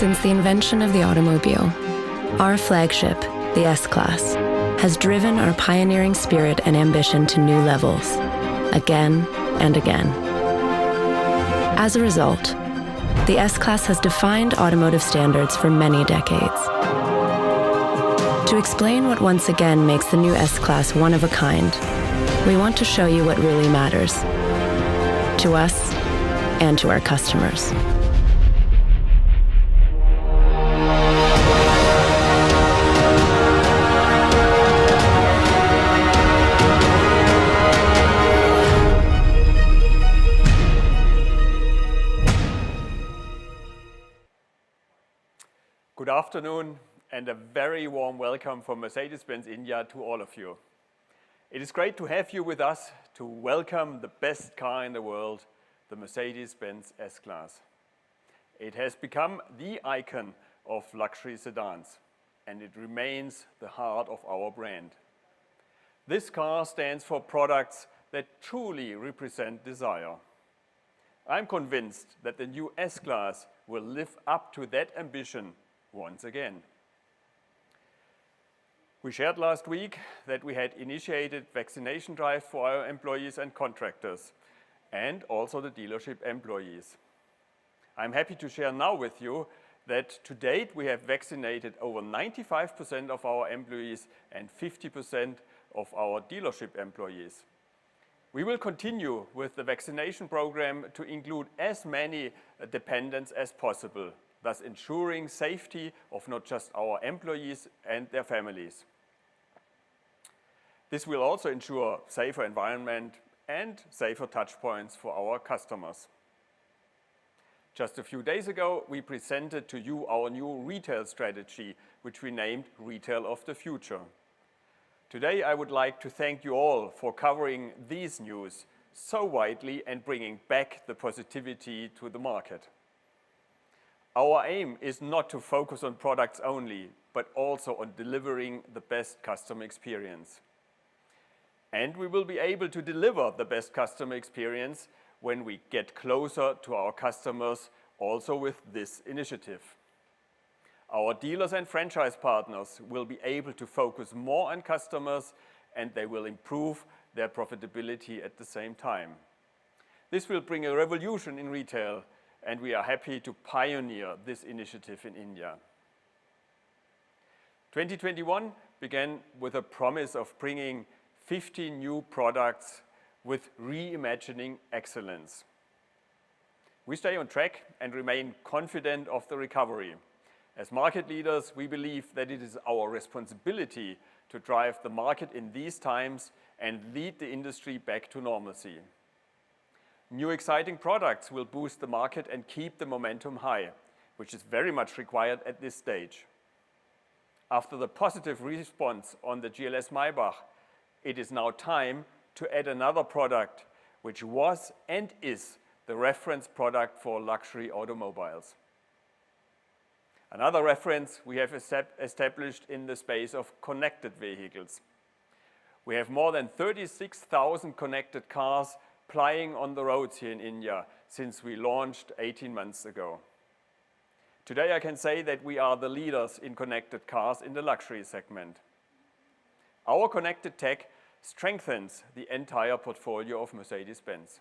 Since the invention of the automobile, our flagship, the S-Class, has driven our pioneering spirit and ambition to new levels, again and again. As a result, the S-Class has defined automotive standards for many decades. To explain what once again makes the new S-Class one of a kind, we want to show you what really matters to us and to our customers. Good afternoon and a very warm welcome from Mercedes-Benz India to all of you. It is great to have you with us to welcome the best car in the world, the Mercedes-Benz S-Class. It has become the icon of luxury sedans, and it remains the heart of our brand. This car stands for products that truly represent desire. I'm convinced that the new S-Class will live up to that ambition once again. We shared last week that we had initiated vaccination drive for our employees and contractors, and also the dealership employees. I'm happy to share now with you that to date we have vaccinated over 95% of our employees and 50% of our dealership employees. We will continue with the vaccination program to include as many dependents as possible, thus ensuring safety of not just our employees and their families. This will also ensure safer environment and safer touchpoints for our customers. Just a few days ago, we presented to you our new retail strategy, which we named Retail of the Future. Today, I would like to thank you all for covering these news so widely and bringing back the positivity to the market. Our aim is not to focus on products only, but also on delivering the best customer experience. And we will be able to deliver the best customer experience when we get closer to our customers, also with this initiative. Our dealers and franchise partners will be able to focus more on customers, and they will improve their profitability at the same time. This will bring a revolution in retail, and we are happy to pioneer this initiative in India. 2021 began with a promise of bringing 50 new products with reimagining excellence. We stay on track and remain confident of the recovery. As market leaders, we believe that it is our responsibility to drive the market in these times and lead the industry back to normalcy. New exciting products will boost the market and keep the momentum high, which is very much required at this stage. After the positive response on the GLS Maybach, it is now time to add another product which was and is the reference product for luxury automobiles. Another reference we have established in the space of connected vehicles. We have more than 36,000 connected cars plying on the roads here in India since we launched 18 months ago. Today I can say that we are the leaders in connected cars in the luxury segment. Our connected tech strengthens the entire portfolio of Mercedes-Benz.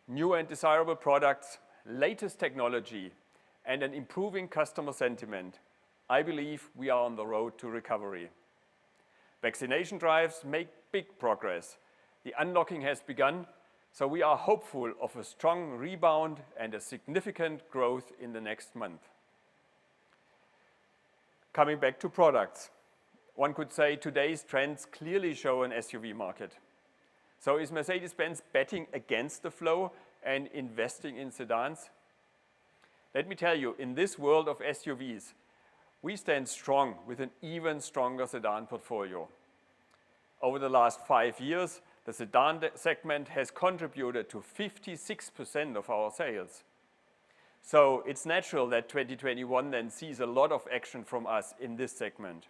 New and desirable products, latest technology, and an improving customer sentiment. I believe we are on the road to recovery. Vaccination drives make big progress. The unlocking has begun, so we are hopeful of a strong rebound and a significant growth in the next month. Coming back to products, one could say today's trends clearly show an SUV market. So is Mercedes-Benz betting against the flow and investing in sedans? Let me tell you, in this world of SUVs, we stand strong with an even stronger sedan portfolio. Over the last 5 years, the sedan segment has contributed to 56% of our sales. So it's natural that 2021 then sees a lot of action from us in this segment.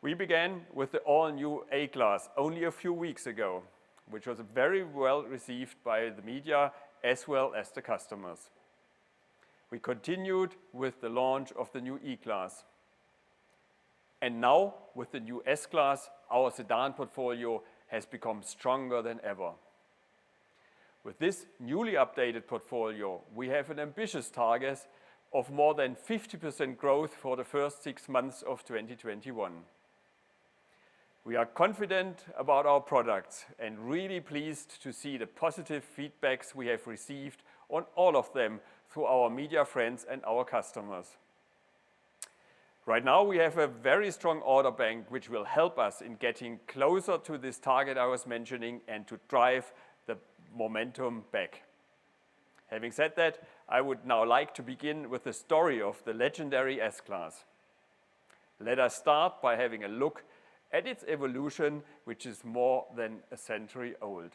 We began with the all-new A-Class only a few weeks ago, which was very well received by the media as well as the customers. We continued with the launch of the new E-Class. And now, with the new S-Class, our sedan portfolio has become stronger than ever. With this newly updated portfolio, we have an ambitious target of more than 50% growth for the first 6 months of 2021. We are confident about our products and really pleased to see the positive feedbacks we have received on all of them through our media friends and our customers. Right now we have a very strong order bank which will help us in getting closer to this target I was mentioning and to drive the momentum back. Having said that, I would now like to begin with the story of the legendary S-Class. Let us start by having a look at its evolution, which is more than a century old.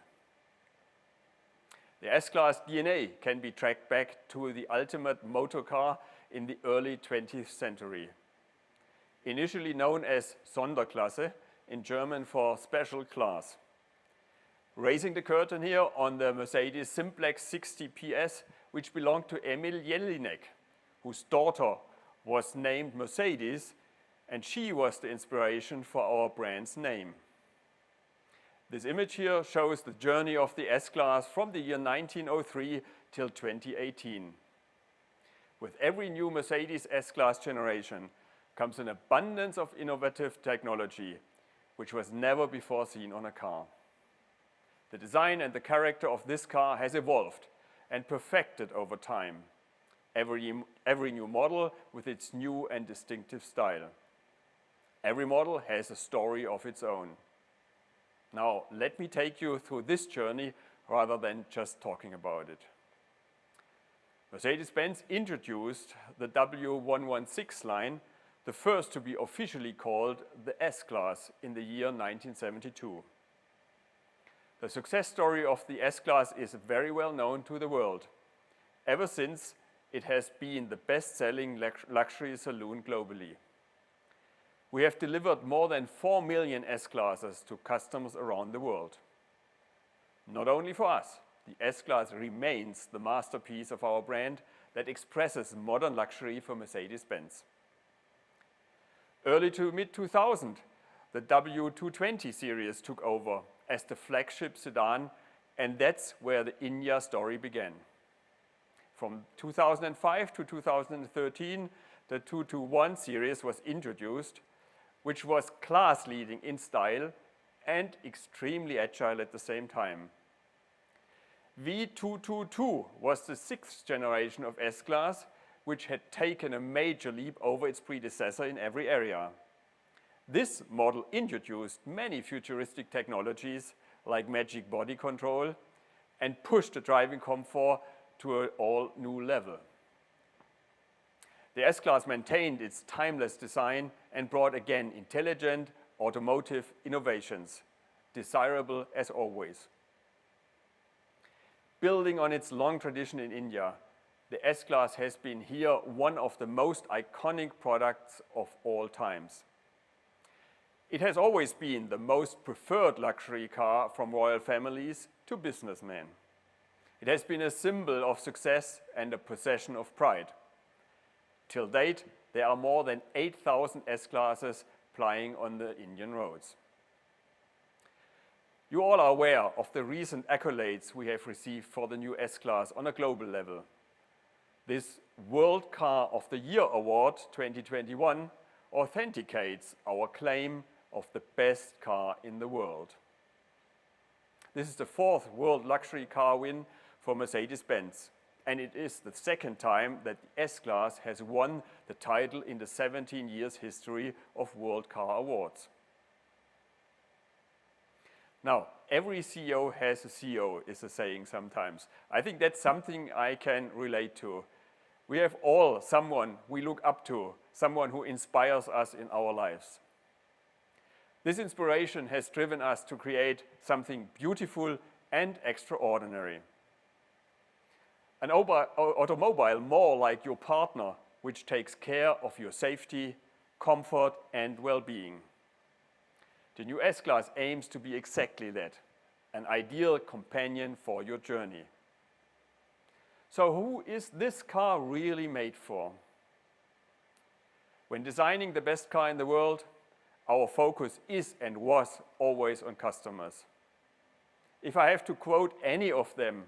The S-Class DNA can be tracked back to the ultimate motor car in the early 20th century. Initially known as Sonderklasse, in German for special class. Raising the curtain here on the Mercedes Simplex 60 PS, which belonged to Emil Jelinek, whose daughter was named Mercedes, and she was the inspiration for our brand's name. This image here shows the journey of the S-Class from the year 1903 till 2018. With every new Mercedes S-Class generation comes an abundance of innovative technology, which was never before seen on a car. The design and the character of this car has evolved and perfected over time. Every new model with its new and distinctive style. Every model has a story of its own. Now, let me take you through this journey rather than just talking about it. Mercedes-Benz introduced the W116 line, the first to be officially called the S-Class in the year 1972. The success story of the S-Class is very well known to the world. Ever since, it has been the best-selling luxury saloon globally. We have delivered more than 4 million S-Classes to customers around the world. Not only for us, the S-Class remains the masterpiece of our brand that expresses modern luxury for Mercedes-Benz. Early to mid-2000, the W220 series took over as the flagship sedan, and that's where the India story began. From 2005 to 2013, the 221 series was introduced, which was class-leading in style and extremely agile at the same time. V222 was the 6th generation of S-Class, which had taken a major leap over its predecessor in every area. This model introduced many futuristic technologies like magic body control and pushed the driving comfort to an all-new level. The S-Class maintained its timeless design and brought again intelligent automotive innovations, desirable as always. Building on its long tradition in India, the S-Class has been here one of the most iconic products of all times. It has always been the most preferred luxury car from royal families to businessmen. It has been a symbol of success and a possession of pride. Till date, there are more than 8,000 S-Classes plying on the Indian roads. You all are aware of the recent accolades we have received for the new S-Class on a global level. This World Car of the Year Award 2021 authenticates our claim of the best car in the world. This is the 4th World Luxury Car win for Mercedes-Benz, and it is the 2nd time that the S-Class has won the title in the 17 years history of World Car Awards. Now, every CEO has a CEO, is a saying sometimes. I think that's something I can relate to. We have all someone we look up to, someone who inspires us in our lives. This inspiration has driven us to create something beautiful and extraordinary. An automobile more like your partner, which takes care of your safety, comfort, and well-being. The new S-Class aims to be exactly that, an ideal companion for your journey. So who is this car really made for? When designing the best car in the world, our focus is and was always on customers. If I have to quote any of them,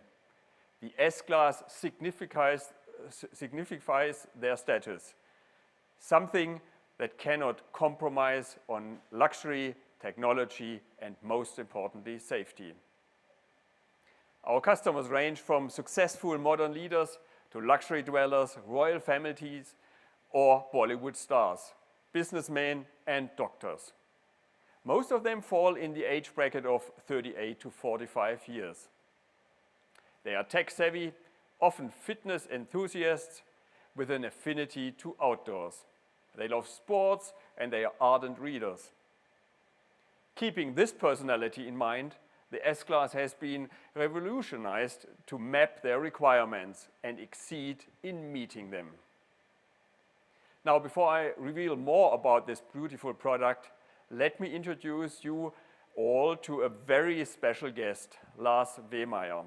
the S-Class signifies their status, something that cannot compromise on luxury, technology, and most importantly, safety. Our customers range from successful modern leaders to luxury dwellers, royal families, or Bollywood stars, businessmen and doctors. Most of them fall in the age bracket of 38 to 45 years. They are tech-savvy, often fitness enthusiasts with an affinity to outdoors. They love sports and they are ardent readers. Keeping this personality in mind, the S-Class has been revolutionized to map their requirements and exceed in meeting them. Now, before I reveal more about this beautiful product, let me introduce you all to a very special guest, Lars Wehmeyer.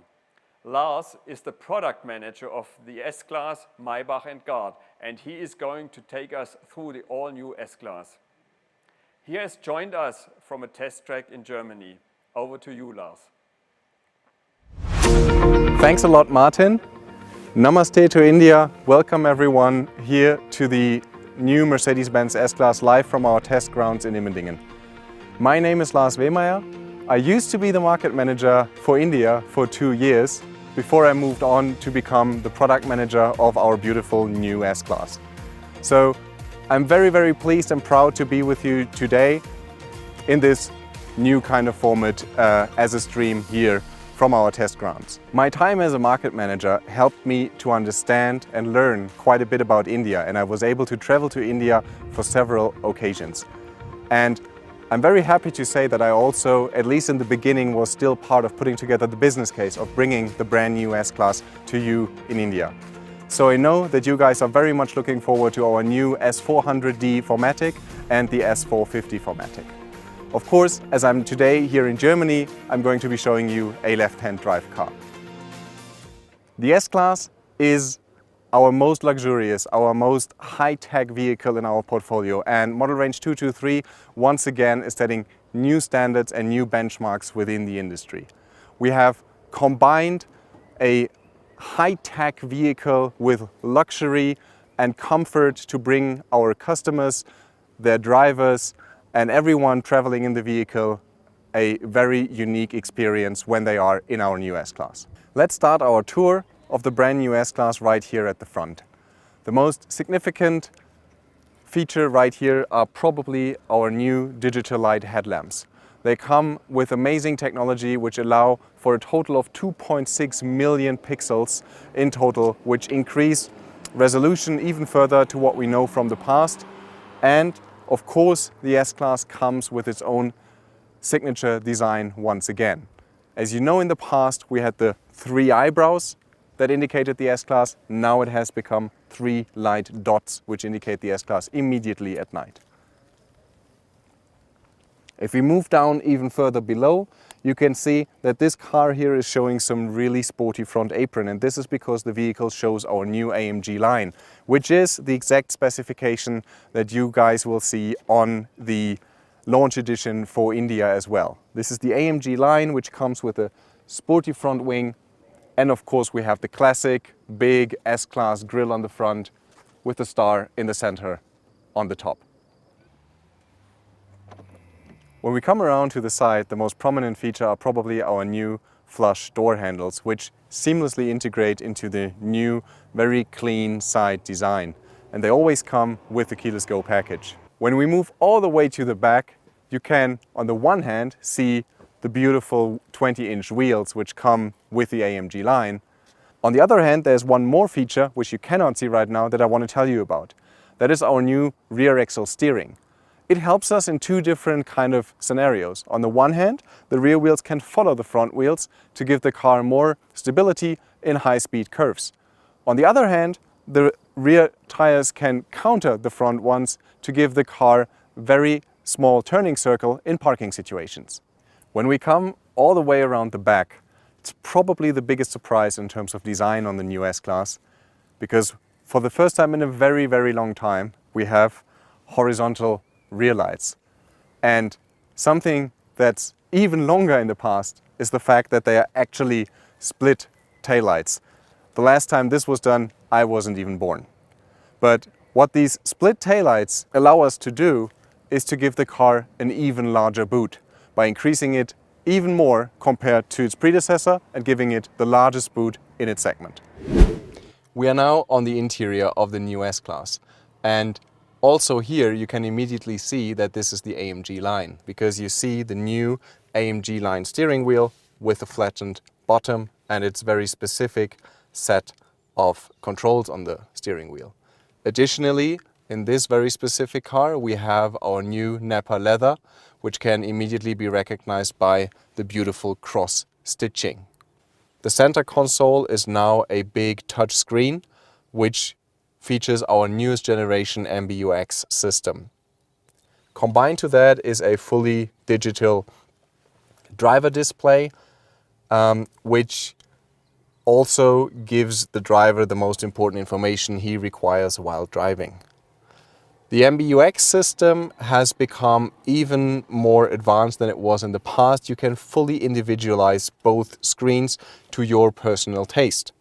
Lars is the product manager of the S-Class, Maybach and Guard, and he is going to take us through the all-new S-Class. He has joined us from a test track in Germany. Over to you, Lars. Thanks a lot, Martin. Namaste to India. Welcome everyone here to the new Mercedes-Benz S-Class live from our test grounds in Immendingen. My name is Lars Wehmeyer. I used to be the market manager for India for 2 years before I moved on to become the product manager of our beautiful new S-Class. So I'm very, very pleased and proud to be with you today in this new kind of format as a stream here from our test grounds. My time as a market manager helped me to understand and learn quite a bit about India, and I was able to travel to India for several occasions. And I'm very happy to say that I also, at least in the beginning, was still part of putting together the business case of bringing the brand new S-Class to you in India. So I know that you guys are very much looking forward to our new S400D 4MATIC and the S450 4MATIC. Of course, as I'm today here in Germany, I'm going to be showing you a left-hand drive car. The S-Class is our most luxurious, our most high-tech vehicle in our portfolio, and Model Range 223 once again is setting new standards and new benchmarks within the industry. We have combined a high-tech vehicle with luxury and comfort to bring our customers, their drivers, and everyone traveling in the vehicle a very unique experience when they are in our new S-Class. Let's start our tour of the brand new S-Class right here at the front. The most significant feature right here are probably our new digital light headlamps. They come with amazing technology which allow for a total of 2.6 million pixels in total, which increase resolution even further to what we know from the past. And of course, the S-Class comes with its own signature design once again. As you know, in the past we had the 3 eyebrows that indicated the S-Class. Now it has become 3 light dots which indicate the S-Class immediately at night. If we move down even further below, you can see that this car here is showing some really sporty front apron, and this is because the vehicle shows our new AMG line, which is the exact specification that you guys will see on the launch edition for India as well. This is the AMG line, which comes with a sporty front wing, and of course we have the classic big S-Class grille on the front with the star in the center on the top. When we come around to the side, the most prominent feature are probably our new flush door handles, which seamlessly integrate into the new, very clean side design. And they always come with the keyless go package. When we move all the way to the back, you can, on the one hand, see the beautiful 20-inch wheels which come with the AMG line. On the other hand, there's one more feature which you cannot see right now that I want to tell you about. That is our new rear axle steering. It helps us in 2 different kind of scenarios. On the one hand, the rear wheels can follow the front wheels to give the car more stability in high-speed curves. On the other hand, the rear tires can counter the front ones to give the car very small turning circle in parking situations. When we come all the way around the back it's probably the biggest surprise in terms of design on the new S-Class, because for the first time in a very, very long time, we have horizontal rear lights. And something that's even longer in the past is the fact that they are actually split taillights. The last time this was done, I wasn't even born. But what these split taillights allow us to do is to give the car an even larger boot by increasing it even more compared to its predecessor and giving it the largest boot in its segment. We are now on the interior of the new S-Class, and also here you can immediately see that this is the AMG line, because you see the new AMG line steering wheel with a flattened bottom and its very specific set of controls on the steering wheel. Additionally, in this very specific car we have our new Nappa leather, which can immediately be recognized by the beautiful cross stitching. The center console is now a big touch screen, which features our newest generation MBUX system. Combined to that is a fully digital driver display, which also gives the driver the most important information he requires while driving. The MBUX system has become even more advanced than it was in the past. You can fully individualize both screens to your personal taste.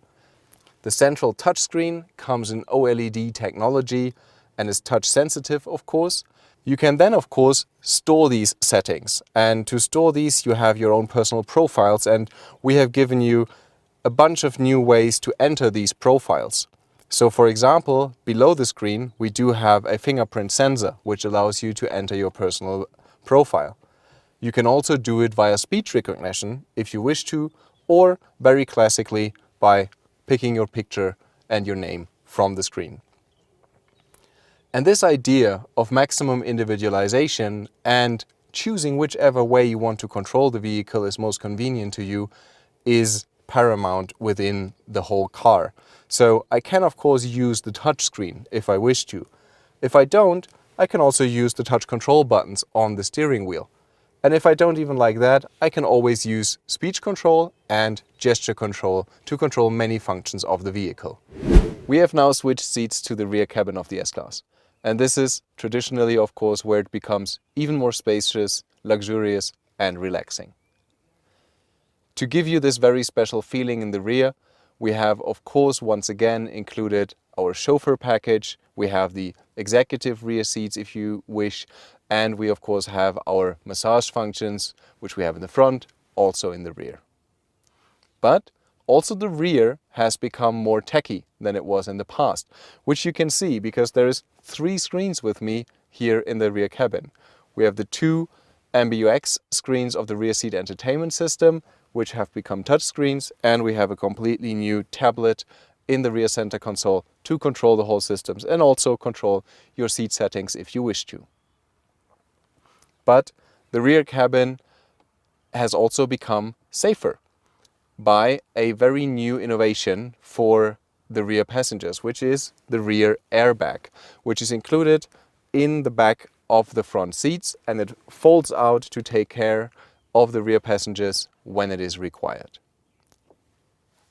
The central touchscreen comes in OLED technology and is touch sensitive, of course. You can then, of course, store these settings. And to store these, you have your own personal profiles, and we have given you a bunch of new ways to enter these profiles. So for example, below the screen, we do have a fingerprint sensor, which allows you to enter your personal profile. You can also do it via speech recognition if you wish to, or very classically by picking your picture and your name from the screen. And this idea of maximum individualization and choosing whichever way you want to control the vehicle is most convenient to you is paramount within the whole car. So I can of course use the touch screen if I wish to. If I don't, I can also use the touch control buttons on the steering wheel. And if I don't even like that, I can always use speech control and gesture control to control many functions of the vehicle. We have now switched seats to the rear cabin of the S-Class. And this is traditionally, of course, where it becomes even more spacious, luxurious and relaxing. To give you this very special feeling in the rear, we have, of course, once again included our Chauffeur package. We have the executive rear seats if you wish, and we of course have our massage functions, which we have in the front, also in the rear. But also the rear has become more techy than it was in the past, which you can see because there is 3 screens with me here in the rear cabin. We have the 2 MBUX screens of the rear seat entertainment system, which have become touchscreens, and we have a completely new tablet in the rear center console to control the whole systems and also control your seat settings if you wish to. But the rear cabin has also become safer by a very new innovation for the rear passengers, which is the rear airbag, which is included in the back of the front seats, and it folds out to take care of the rear passengers when it is required.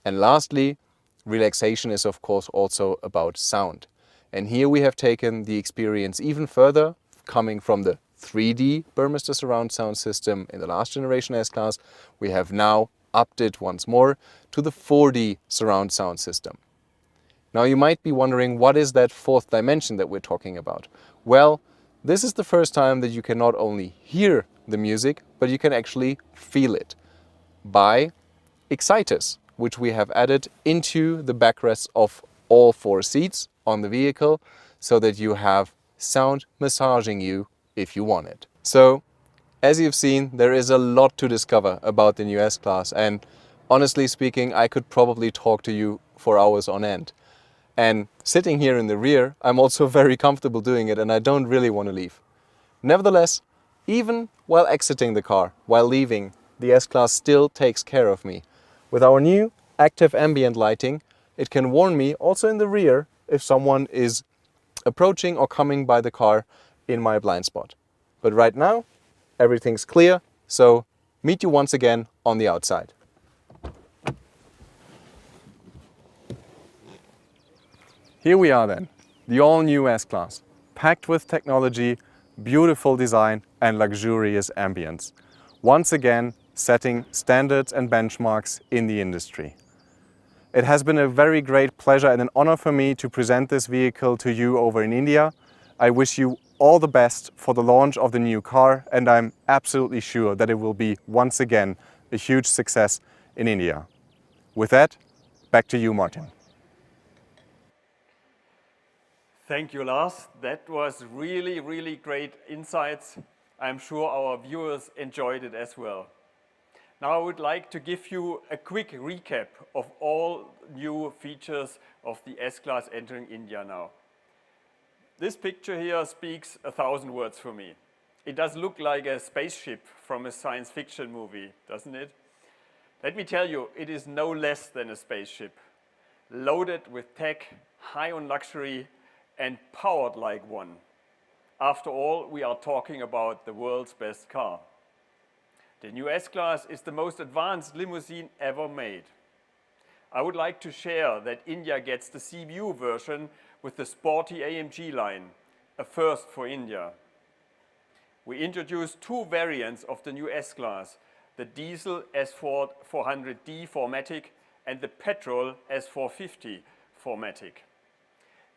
And lastly, relaxation is of course also about sound. And here we have taken the experience even further, coming from the 3D Burmester surround sound system in the last generation S-Class. We have now upped it once more to the 4D surround sound system. Now you might be wondering, what is that 4th dimension that we're talking about? Well, this is the first time that you can not only hear the music, but you can actually feel it by exciters, which we have added into the backrests of all 4 seats on the vehicle, so that you have sound massaging you if you want it. So, as you've seen, there is a lot to discover about the new S-Class, and honestly speaking, I could probably talk to you for hours on end. And sitting here in the rear, I'm also very comfortable doing it, and I don't really want to leave. Nevertheless, even while exiting the car, while leaving, the S-Class still takes care of me. With our new active ambient lighting, it can warn me also in the rear if someone is approaching or coming by the car in my blind spot. But right now, everything's clear, so meet you once again on the outside. Here we are then, the all-new S-Class, packed with technology, beautiful design and luxurious ambience. Once again, setting standards and benchmarks in the industry. It has been a very great pleasure and an honor for me to present this vehicle to you over in India. I wish you all the best for the launch of the new car, and I'm absolutely sure that it will be once again a huge success in India. With that, back to you, Martin. Thank you, Lars. That was really great insights. I'm sure our viewers enjoyed it as well. Now I would like to give you a quick recap of all new features of the S-Class entering India now. This picture here speaks 1,000 words for me. It does look like a spaceship from a science fiction movie, doesn't it? Let me tell you, it is no less than a spaceship. Loaded with tech, high on luxury, and powered like one. After all, we are talking about the world's best car. The new S-Class is the most advanced limousine ever made. I would like to share that India gets the CBU version with the sporty AMG line, a first for India. We introduced two variants of the new S-Class, the diesel S400D 4MATIC and the petrol S450 4MATIC.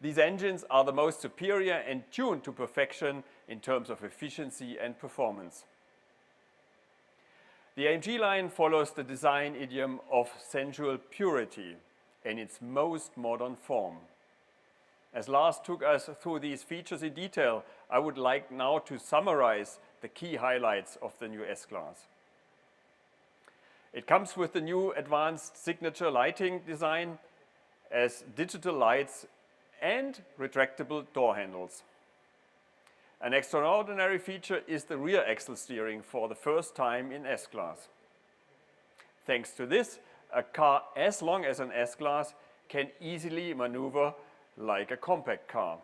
These engines are the most superior and tuned to perfection in terms of efficiency and performance. The AMG line follows the design idiom of sensual purity in its most modern form. As Lars took us through these features in detail, I would like now to summarize the key highlights of the new S-Class. It comes with the new advanced signature lighting design as digital lights and retractable door handles. An extraordinary feature is the rear axle steering for the first time in S-Class. Thanks to this, a car as long as an S-Class can easily maneuver like a compact car.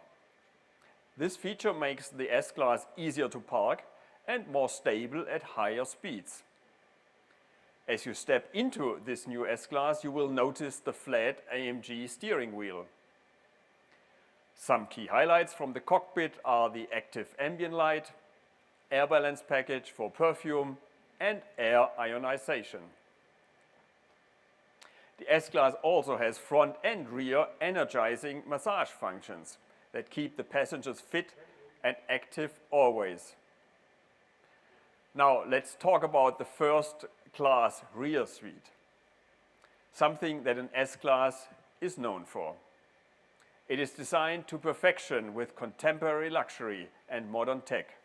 This feature makes the S-Class easier to park and more stable at higher speeds. As you step into this new S-Class, you will notice the flat AMG steering wheel. Some key highlights from the cockpit are the active ambient light, air balance package for perfume, and air ionization. The S-Class also has front and rear energizing massage functions that keep the passengers fit and active always. Now let's talk about the first class rear suite, something that an S-Class is known for. It is designed to perfection with contemporary luxury and modern tech.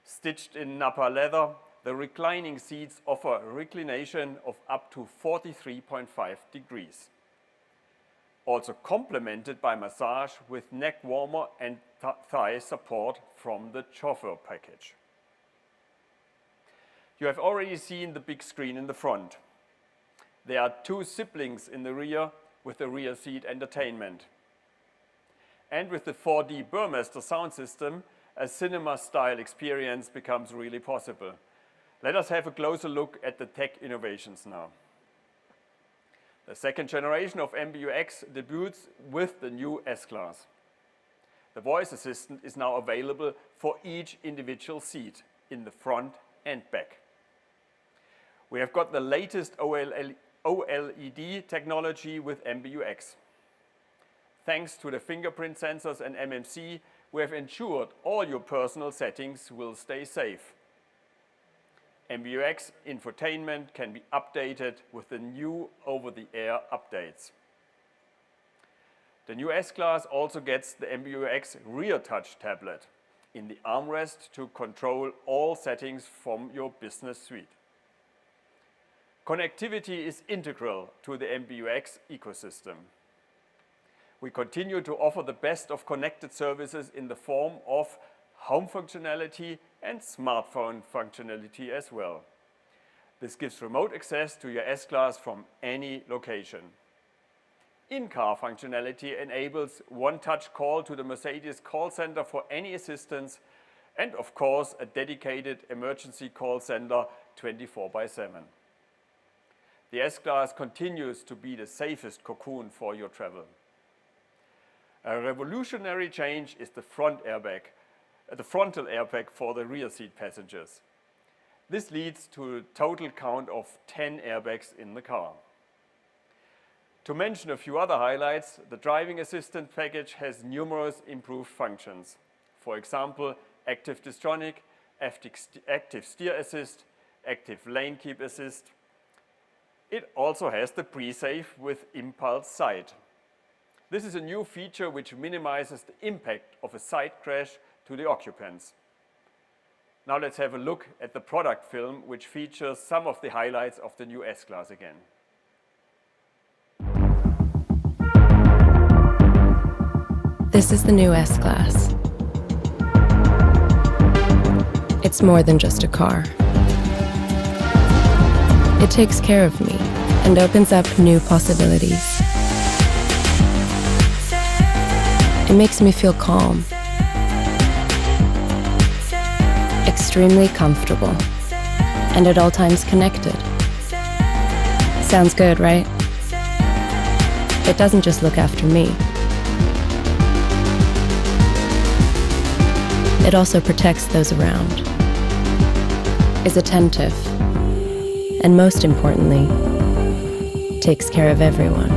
Stitched in Napa leather, the reclining seats offer reclination of up to 43.5 degrees. Also complemented by massage with neck warmer and thigh support from the Chauffeur package. You have already seen the big screen in the front. There are two siblings in the rear with the rear seat entertainment. And with the 4D Burmester sound system, a cinema-style experience becomes really possible. Let us have a closer look at the tech innovations now. The second generation of MBUX debuts with the new S-Class. The voice assistant is now available for each individual seat in the front and back. We have got the latest OLED technology with MBUX. Thanks to the fingerprint sensors and MMC, we have ensured all your personal settings will stay safe. MBUX infotainment can be updated with the new over-the-air updates. The new S-Class also gets the MBUX rear touch tablet in the armrest to control all settings from your business suite. Connectivity is integral to the MBUX ecosystem. We continue to offer the best of connected services in the form of home functionality and smartphone functionality as well. This gives remote access to your S-Class from any location. In-car functionality enables one-touch call to the Mercedes call center for any assistance, and of course a dedicated emergency call center 24/7. The S-Class continues to be the safest cocoon for your travel. A revolutionary change is the frontal airbag for the rear seat passengers. This leads to a total count of 10 airbags in the car. To mention a few other highlights, the driving assistant package has numerous improved functions. For example, active distronic, active steer assist, active lane keep assist. It also has the pre-save with impulse sight. This is a new feature which minimizes the impact of a side crash to the occupants. Now let's have a look at the product film, which features some of the highlights of the new S-Class again. This is the new S-Class. It's more than just a car. It takes care of me and opens up new possibilities. It makes me feel calm, extremely comfortable, and at all times connected. Sounds good, right? It doesn't just look after me. It also protects those around, is attentive, and most importantly, takes care of everyone.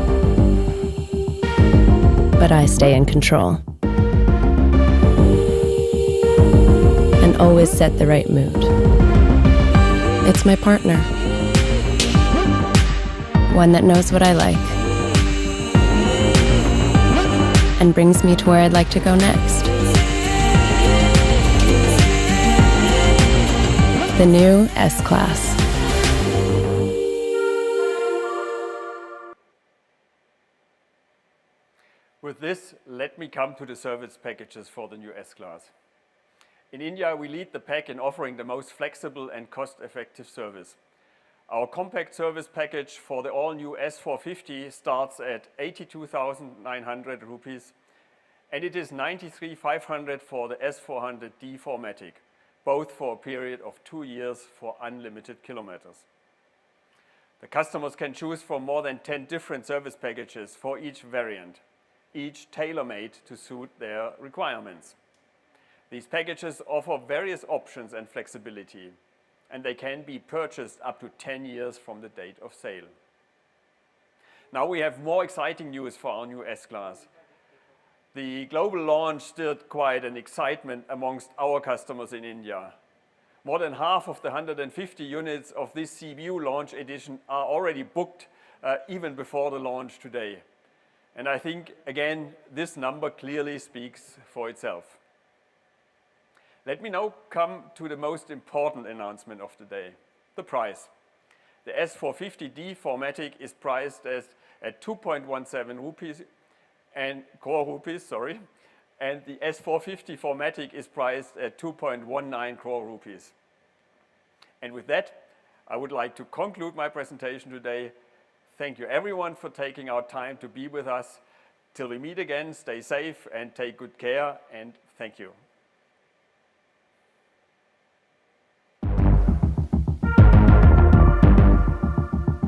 But I stay in control and always set the right mood. It's my partner, one that knows what I like and brings me to where I'd like to go next. The new S-Class. With this, let me come to the service packages for the new S-Class. In India, we lead the pack in offering the most flexible and cost-effective service. Our compact service package for the all-new S450 starts at 82,900 rupees, and it is 93,500 for the S400D 4MATIC, both for a period of 2 years for unlimited kilometers. The customers can choose from more than 10 different service packages for each variant, each tailor-made to suit their requirements. These packages offer various options and flexibility, and they can be purchased up to 10 years from the date of sale. Now we have more exciting news for our new S-Class. The global launch stirred quite an excitement amongst our customers in India. More than half of the 150 units of this CBU launch edition are already booked even before the launch today. And I think, again, this number clearly speaks for itself. Let me now come to the most important announcement of the day, the price. The S450D 4MATIC is priced at 2.17 rupees and crore rupees, and the S450 4MATIC is priced at 2.19 crore rupees. And with that, I would like to conclude my presentation today. Thank you everyone for taking our time to be with us. Till we meet again, stay safe and take good care, and thank you.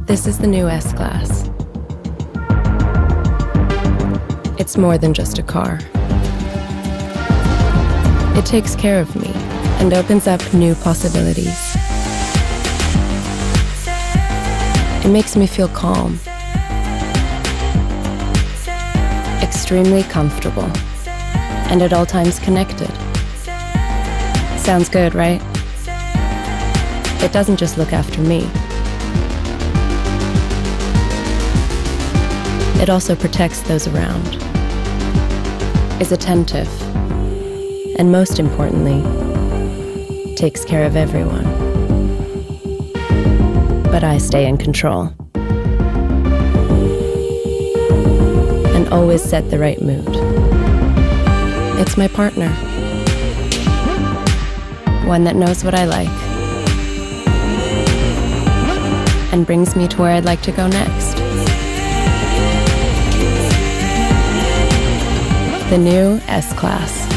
This is the new S-Class. It's more than just a car. It takes care of me and opens up new possibilities. It makes me feel calm, extremely comfortable, and at all times connected. Sounds good, right? It doesn't just look after me. It also protects those around, is attentive, and most importantly, takes care of everyone. But I stay in control and always set the right mood. It's my partner, one that knows what I like and brings me to where I'd like to go next. The new S-Class.